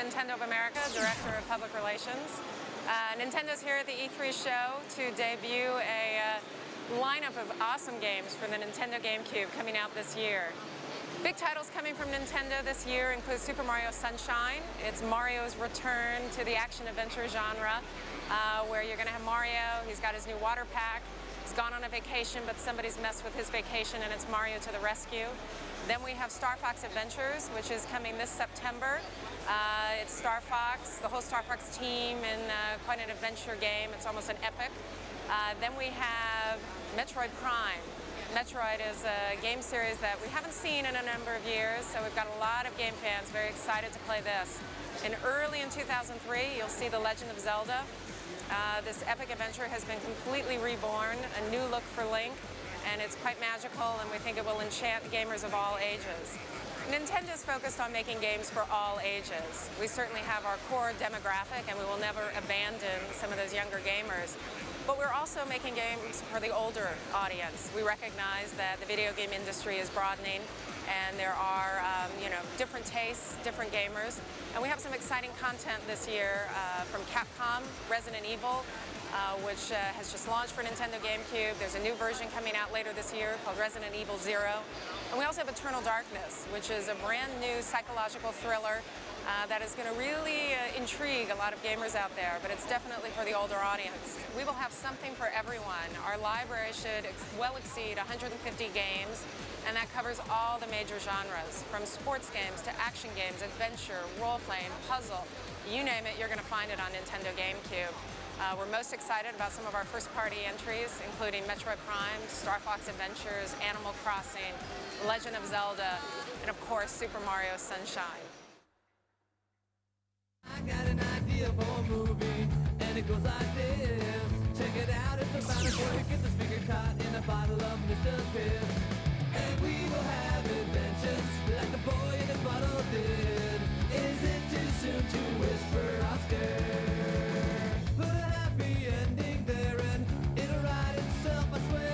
Nintendo of America, Director of Public Relations. Nintendo's here at the E3 show to debut a lineup of awesome games for the Nintendo GameCube coming out this year. Big titles coming from Nintendo this year include Super Mario Sunshine. It's Mario's return to the action-adventure genre, where you're going to have Mario. He's got his new water pack. He's gone on a vacation, but somebody's messed with his vacation, and it's Mario to the rescue. Then we have Star Fox Adventures, which is coming this September. It's Star Fox, the whole Star Fox team in quite an adventure game. It's almost an epic. Then we have Metroid Prime. Metroid is a game series that we haven't seen in a number of years, so we've got a lot of game fans very excited to play this. And early in 2003, you'll see The Legend of Zelda. This epic adventure has been completely reborn, a new look for Link, and it's quite magical, and we think it will enchant gamers of all ages. Nintendo's focused on making games for all ages. We certainly have our core demographic, and we will never abandon some of those younger gamers. But we're also making games for the older audience. We recognize that the video game industry is broadening, and there are different tastes, different gamers. And we have some exciting content this year from Capcom, Resident Evil, which has just launched for Nintendo GameCube. There's a new version coming out later this year called Resident Evil 0. And we also have Eternal Darkness, which is a brand new psychological thriller that is going to really intrigue a lot of gamers out there, but it's definitely for the older audience. We will have something for everyone. Our library should well exceed 150 games, and that covers all the major genres, from sports games to action games, adventure, role-playing, puzzle. You name it, you're going to find it on Nintendo GameCube. We're most excited about some of our first-party entries, including Metroid Prime, Star Fox Adventures, Animal Crossing, Legend of Zelda, and of course, Super Mario Sunshine. I got an idea for a movie, and it goes like this. Check it out, it's about a boy who gets his finger caught in a bottle of Mr. Pibb. And we will have adventures like the boy in the bottle did. Is it too soon to whisper Oscar? Put a happy ending there and it'll write itself, I swear.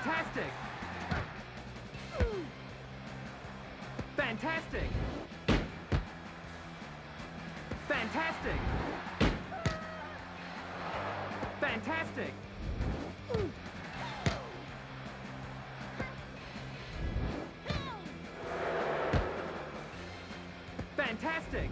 Fantastic! Fantastic! Fantastic! Fantastic! Fantastic!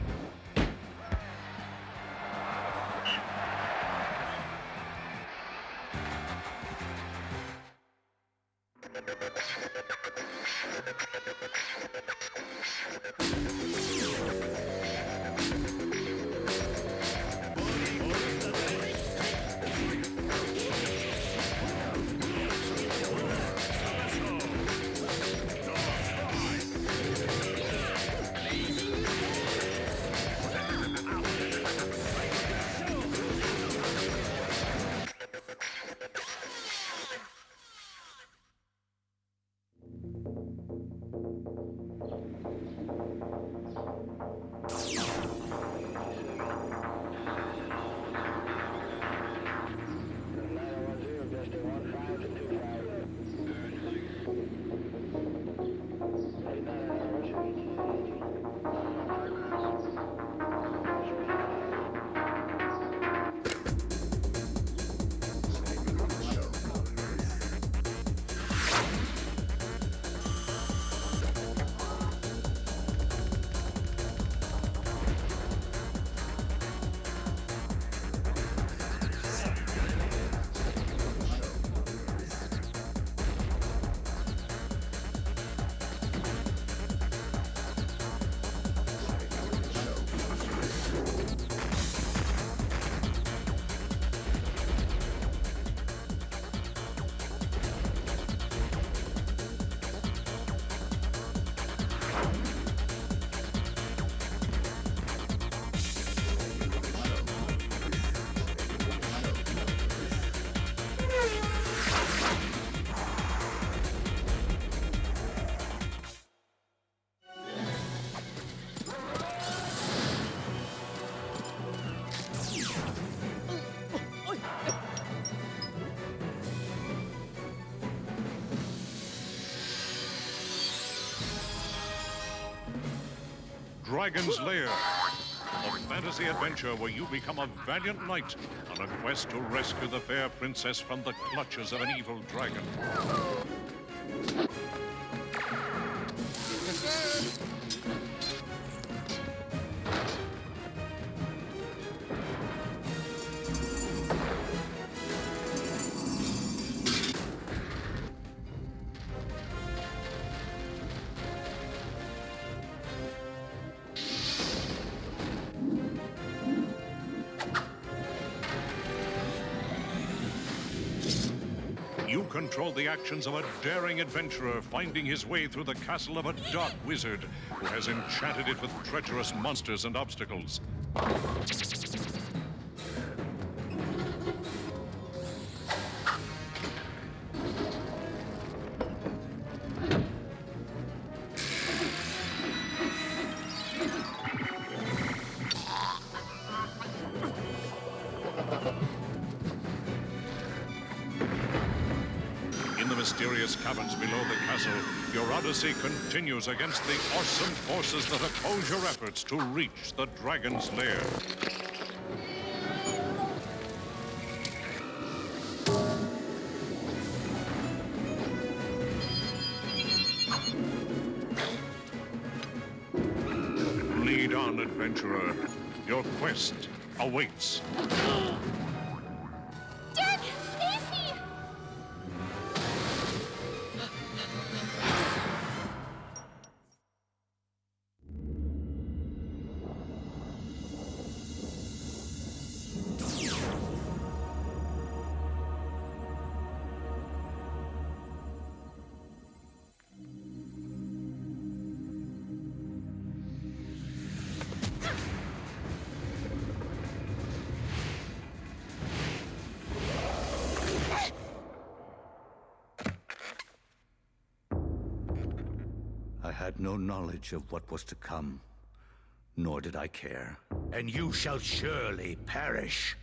Dragon's Lair, a fantasy adventure where you become a valiant knight on a quest to rescue the fair princess from the clutches of an evil dragon. You control the actions of a daring adventurer finding his way through the castle of a dark wizard who has enchanted it with treacherous monsters and obstacles. In the mysterious caverns below the castle, your odyssey continues against the awesome forces that oppose your efforts to reach the Dragon's Lair. Lead on, adventurer. Your quest awaits. I had no knowledge of what was to come, nor did I care. And you shall surely perish.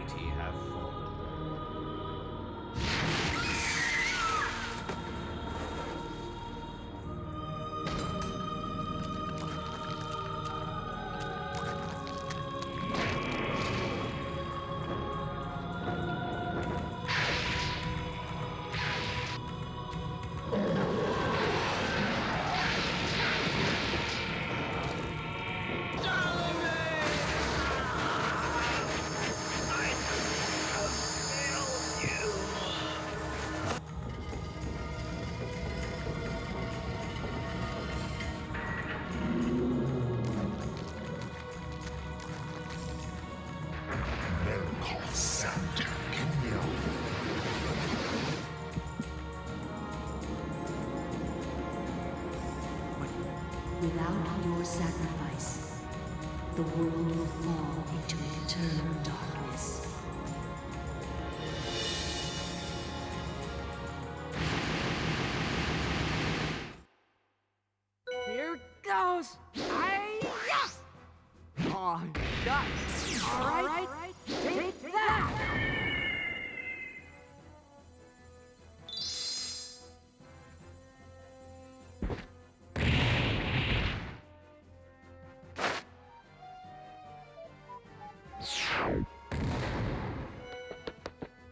mighty have fallen. Without your sacrifice, the world will fall into eternal darkness. Here goes! Hi-ya! Oh, shucks. All right. Take that!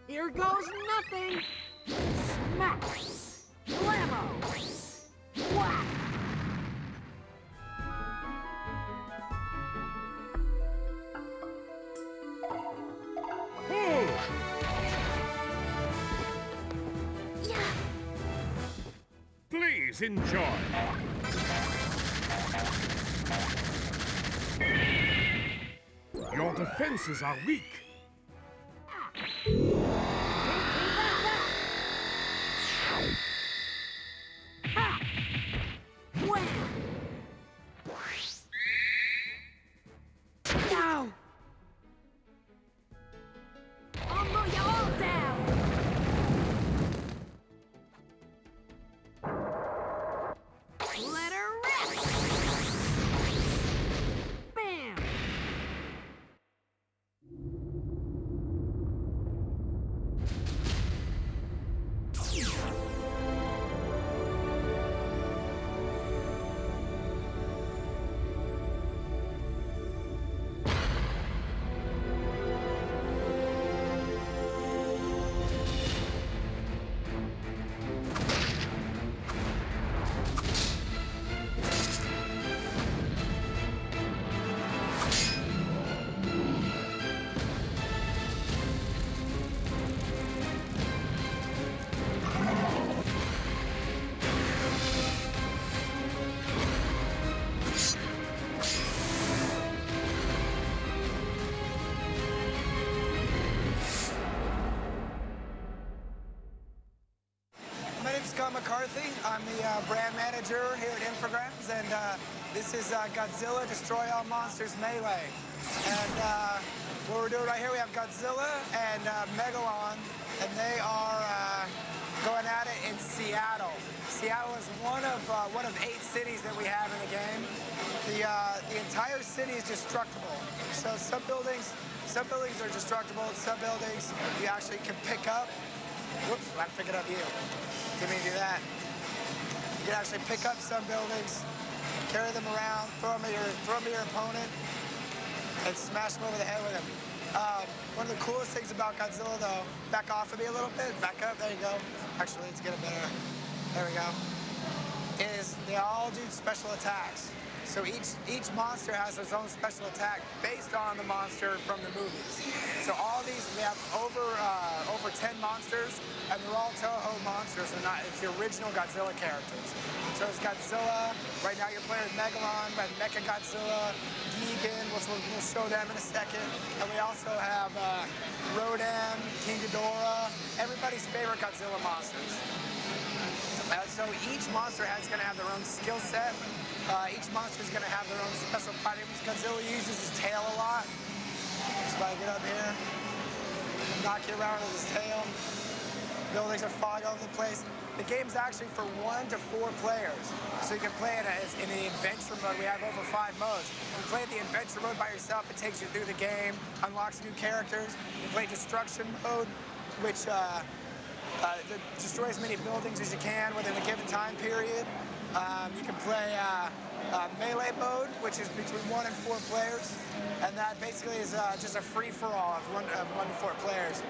Here goes nothing! Smack! Blammo! Whack! Please enjoy. Your defenses are weak. No! I'll mow you all down! Let her rip! Bam! My name's Scott McCarthy. I'm the brand manager here at Infogrames, and this is Godzilla Destroy All Monsters Melee. And what we're doing right here, we have Godzilla and Megalon, and they are going at it in Seattle. Seattle is one of 8 cities that we have in the game. The entire city is destructible. So some buildings are destructible. Some buildings you actually can pick up. Whoops, I'm picking up you. Didn't mean to do that. You can actually pick up some buildings, carry them around, throw them at your opponent, and smash them over the head with them. One of the coolest things about Godzilla, though, back off of me a little bit, back up, there you go. Actually, let's get it better. There we go. Is they all do special attacks. So each monster has its own special attack based on the monster from the movies. So all these, we have over 10 monsters, and they're all Toho monsters. They're not, it's the original Godzilla characters. So it's Godzilla. Right now you're playing with Megalon, we have Mechagodzilla, Gigan, which we'll show them in a second. And we also have Rodan, King Ghidorah, everybody's favorite Godzilla monsters. So each monster is going to have their own skill set. Each monster is going to have their own special fighting moves. Godzilla uses his tail a lot. So if I get up here, knock you around with his tail. buildings are falling all over the place. The game's actually for 1 to 4 players. So you can play it in the adventure mode. We have over 5 modes. You play the adventure mode by yourself, it takes you through the game, unlocks new characters. You play destruction mode, which destroy as many buildings as you can within a given time period. You can play melee mode, which is between 1 and 4 players. And that basically is just a free-for-all of 1 to 4 players.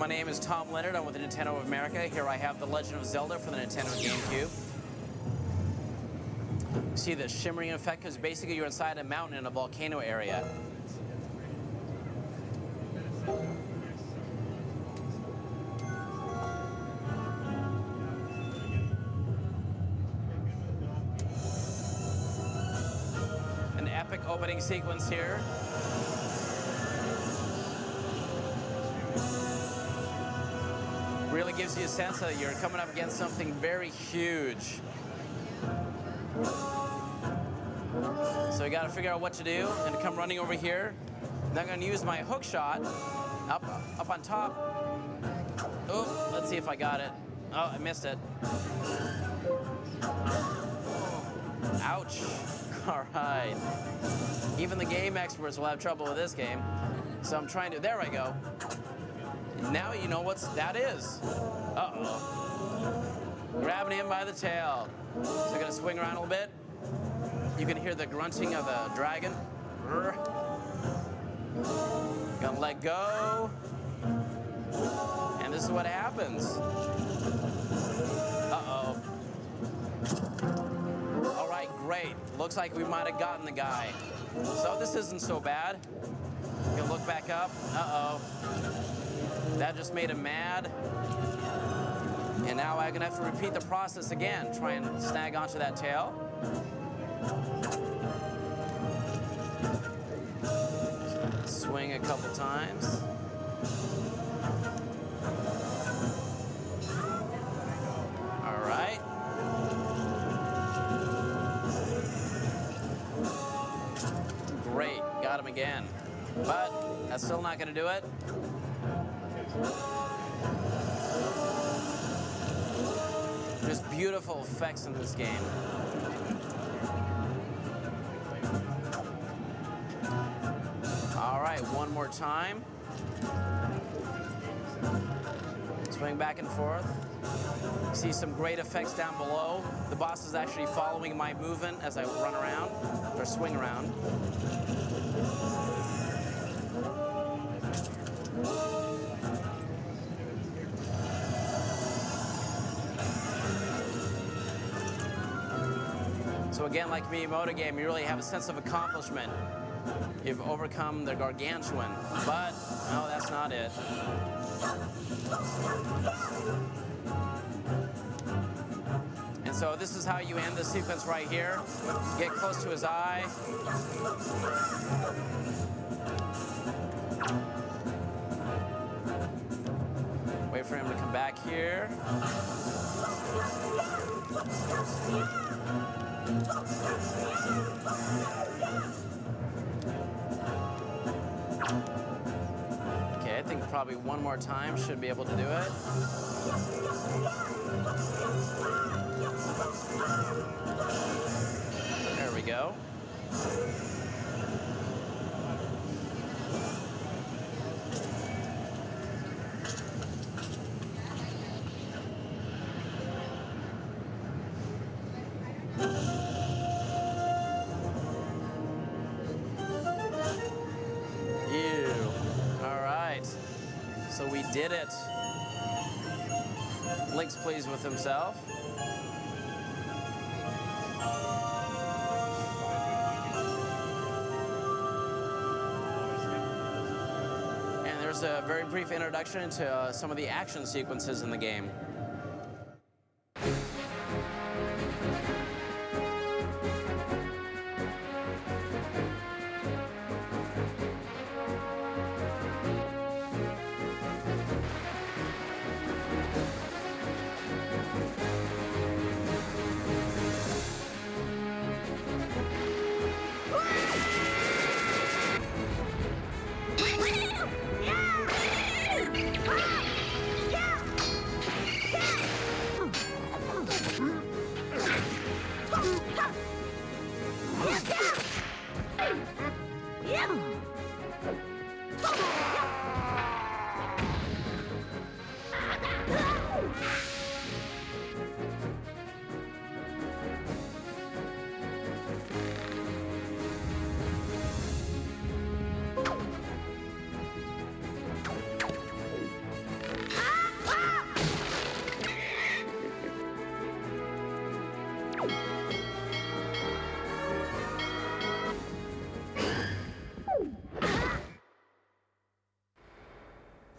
my name is Tom Leonard. I'm with the Nintendo of America. Here I have The Legend of Zelda for the Nintendo GameCube. See the shimmering effect because basically you're inside a mountain in a volcano area. An epic opening sequence here. Really gives you a sense that you're coming up against something very huge. So you got to figure out what to do and to come running over here. Then I'm going to use my hook shot up on top. Oh, let's see if I got it. Oh, I missed it. Ouch. All right. Even the game experts will have trouble with this game. So I'm trying to, there I go. Now you know what that is. Uh-oh. Grabbing him by the tail. So I'm gonna swing around a little bit. You can hear the grunting of the dragon. Gonna let go. And this is what happens. Uh-oh. All right, great. Looks like we might have gotten the guy. So this isn't so bad. Gonna look back up. Uh-oh. That just made him mad. And now I'm gonna have to repeat the process again. Try and snag onto that tail. Swing a couple times. All right. Great, got him again. But that's still not gonna do it. There's beautiful effects in this game. All right, one more time. Swing back and forth. See some great effects down below. The boss is actually following my movement as I run around, or swing around. So again, like Miyamoto game, you really have a sense of accomplishment. You've overcome the gargantuan, but no, that's not it. And so this is how you end the sequence right here. Get close to his eye. Wait for him to come back here. Okay, I think probably one more time should be able to do it. There we go. So we did it. Link's pleased with himself. And there's a very brief introduction into some of the action sequences in the game.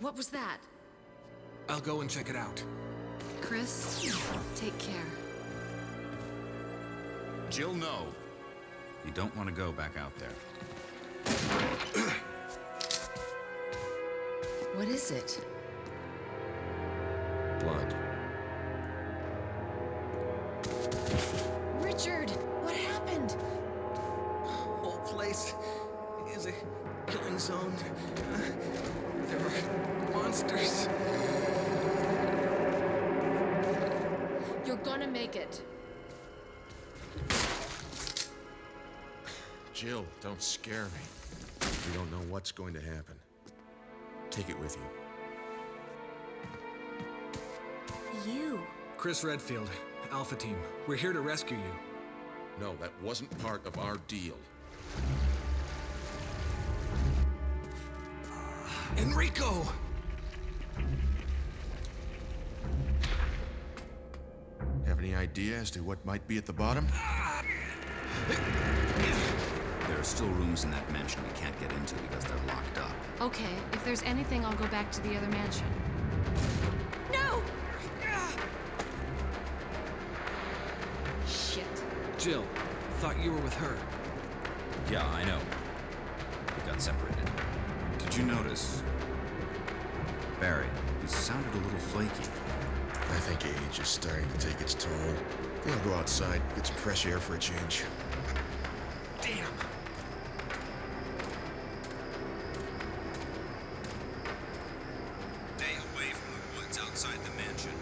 What was that? I'll go and check it out. Chris, take care. Jill, no. You don't want to go back out there. What is it? Blood. Richard, what happened? Whole place is a killing zone. There are monsters. You're gonna make it. Jill, don't scare me. We don't know what's going to happen. Take it with you. You. Chris Redfield, Alpha Team. We're here to rescue you. No, that wasn't part of our deal. Enrico! Have any idea as to what might be at the bottom? There are still rooms in that mansion we can't get into because they're locked up. Okay, if there's anything, I'll go back to the other mansion. No! Shit. Jill, thought you were with her. Yeah, I know. We got separated. Did you notice? Barry, he sounded a little flaky. I think age is starting to take its toll. I think I'll go outside, get some fresh air for a change. Damn! Stay away from the woods outside the mansion.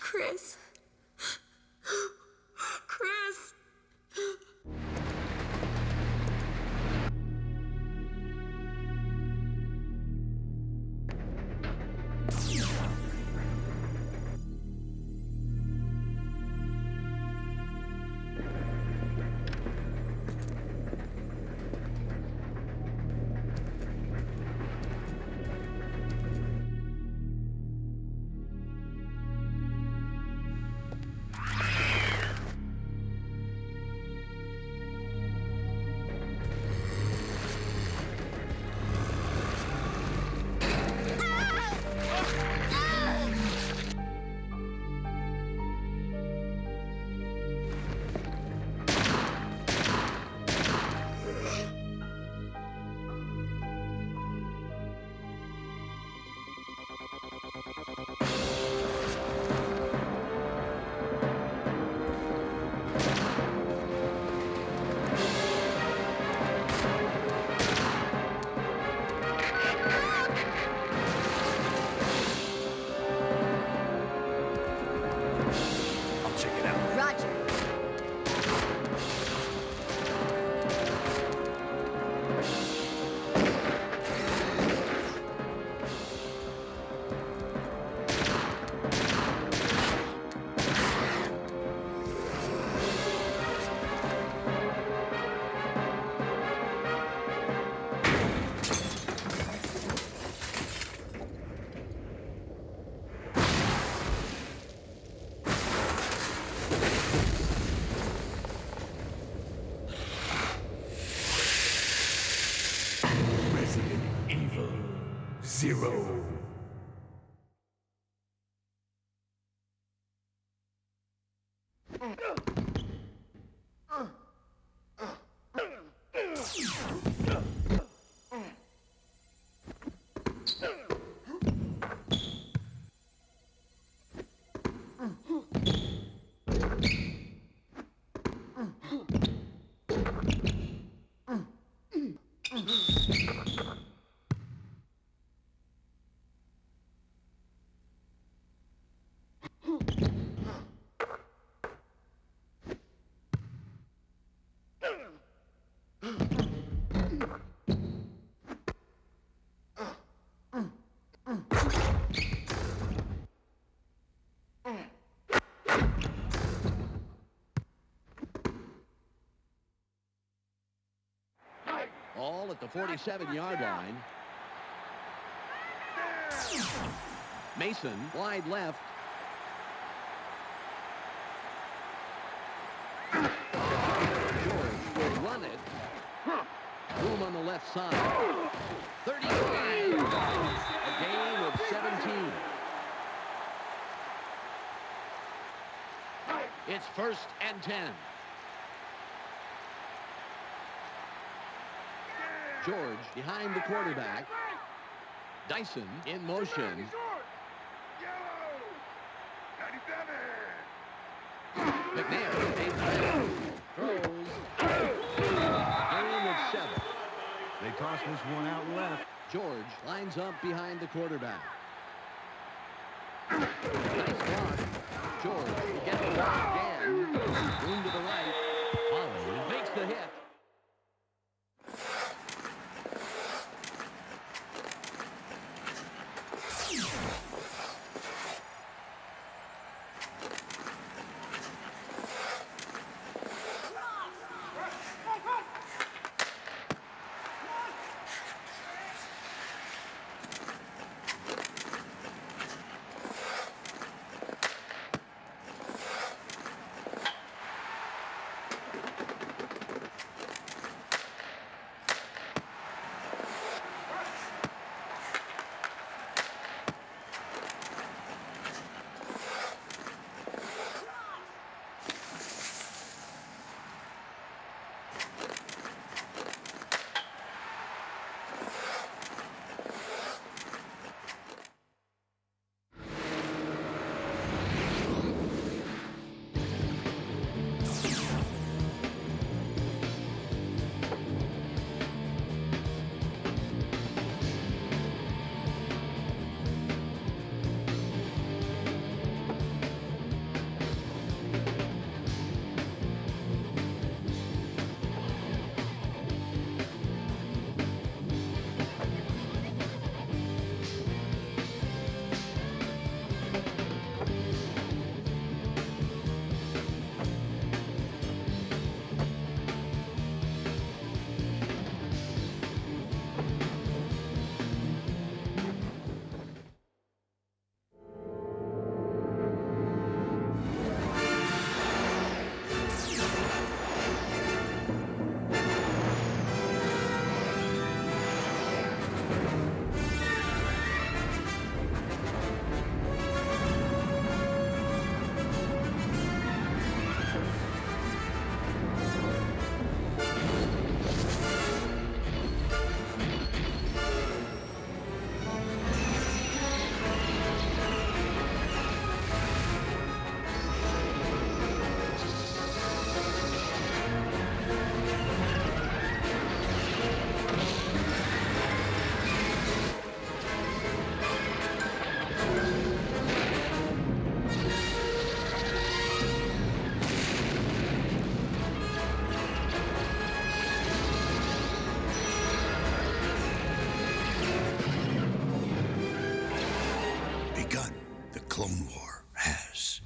Chris. Chris. Zero. All at the 47-yard line. Mason, wide left. left side. 35 yards. A gain of 17. It's 1st and 10. George behind the quarterback. Dyson in motion. McNair takes back. Throws. Gain of 7. They toss this one out left. George lines up behind the quarterback. Nice block. George will get the ball again. Room to the right. Holly makes the hit. Clone War has.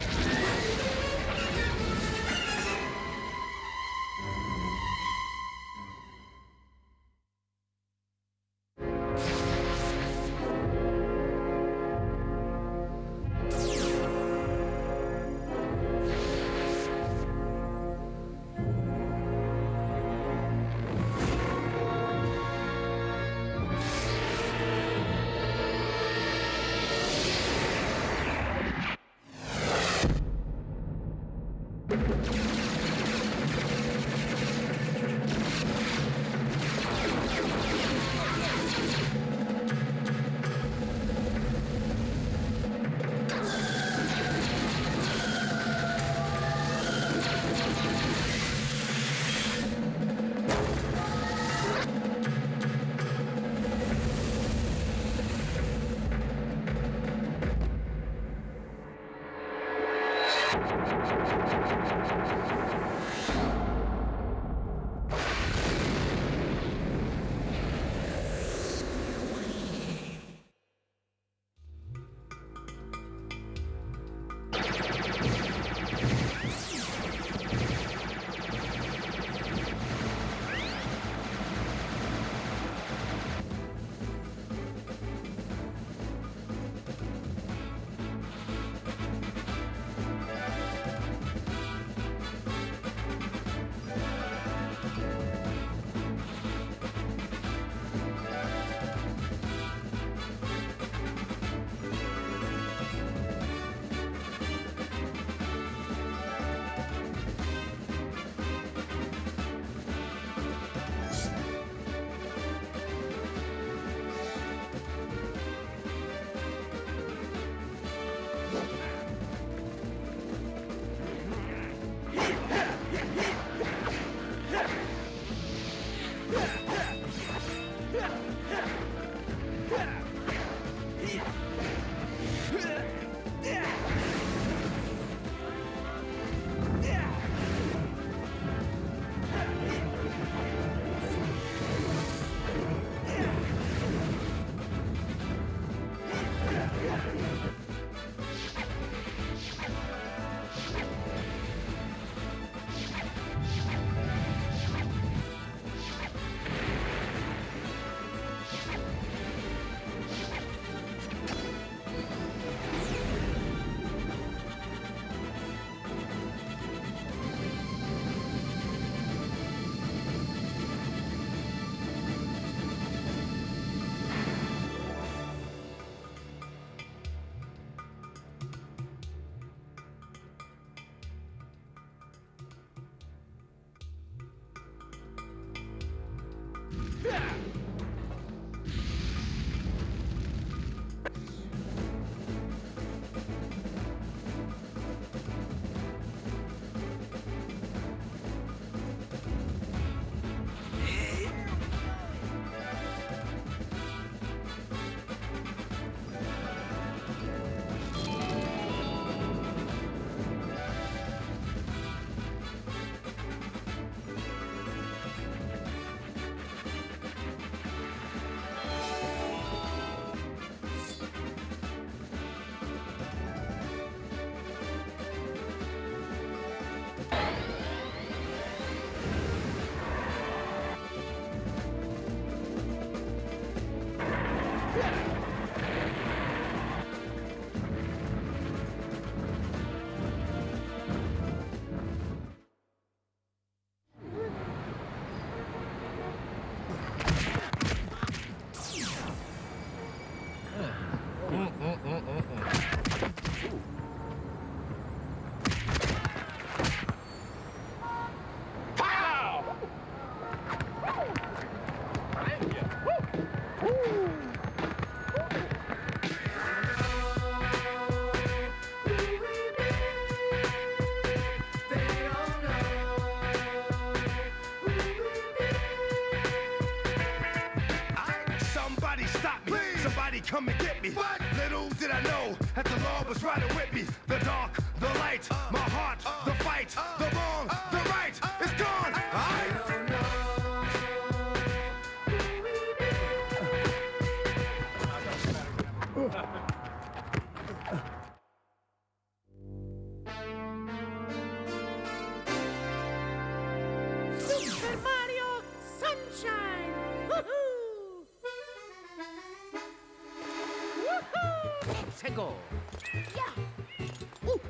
come and get me. What? Little did I know that the law was riding with me. The dark, the light, my heart, the fight, the wrong, the right, it's gone. I don't know. Super Mario Sunshine! Woohoo! Woohoo! Let's go! Yeah! Ooh.